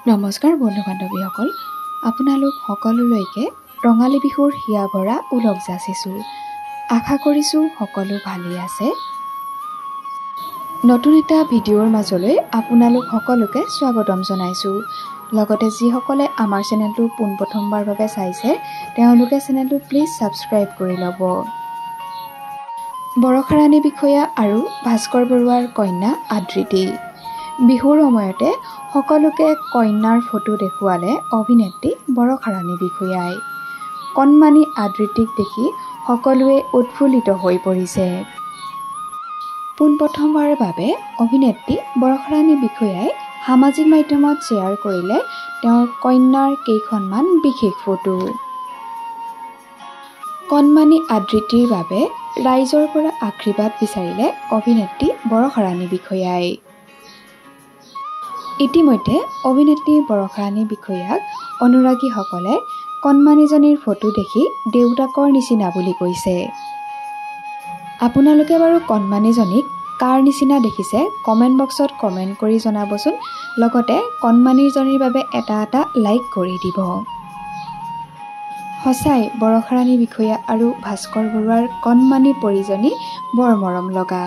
নমস্কাৰ বন্ধু বান্ধৱীসকল, আপোনালোক সকলোলৈকে ৰঙালী বিহুৰ হিয়া ভৰা ওলগ যাচিছোঁ। আশা কৰিছোঁ সকলো ভালেই আছে। নতুন এটা ভিডিঅ'ৰ মাজলৈ আপোনালোক সকলোকে স্বাগতম জনাইছোঁ। লগতে যিসকলে আমাৰ চেনেলটো পোনপ্ৰথমবাৰ বাবে চাইছে তেওঁলোকে চেনেলটো প্লিজ ছাবস্ক্ৰাইব কৰি ল'ব। বৰষা ৰাণী বিষয়া আৰু ভাস্কৰ বৰুৱাৰ কন্যা আদৃতি। বিহুৰ সময়তে সকলোকে কন্যাৰ ফটো দেখুৱালে অভিনেত্ৰী বৰষা ৰাণী বিষয়াই। কণমানি আদৃতিক দেখি সকলোৱে উৎফুল্লিত হৈ পৰিছে। পোনপ্ৰথমবাৰৰ বাবে অভিনেত্ৰী বৰষা ৰাণী বিষয়াই সামাজিক মাধ্যমত শ্বেয়াৰ কৰিলে তেওঁৰ কন্যাৰ কেইখনমান বিশেষ ফটো। কণমানি আদৃতিৰ বাবে ৰাইজৰ পৰা আশীৰ্বাদ বিচাৰিলে অভিনেত্ৰী বৰষা ৰাণী বিষয়াই। ইতিমধ্যে অভিনেত্ৰী বৰষা ৰাণী বিষয়াক অনুৰাগীসকলে কণমানিজনীৰ ফটো দেখি দেউতাকৰ নিচিনা বুলি কৈছে। আপোনালোকে বাৰু কণমানিজনীক কাৰ নিচিনা দেখিছে কমেণ্ট বক্সত কমেণ্ট কৰি জনাবচোন। লগতে কণমানিজনীৰ বাবে এটা লাইক কৰি দিব। সঁচাই বৰষা ৰাণী বিষয়া আৰু ভাস্কৰ বৰুৱাৰ কণমানি পৰিজনী বৰ মৰম লগা।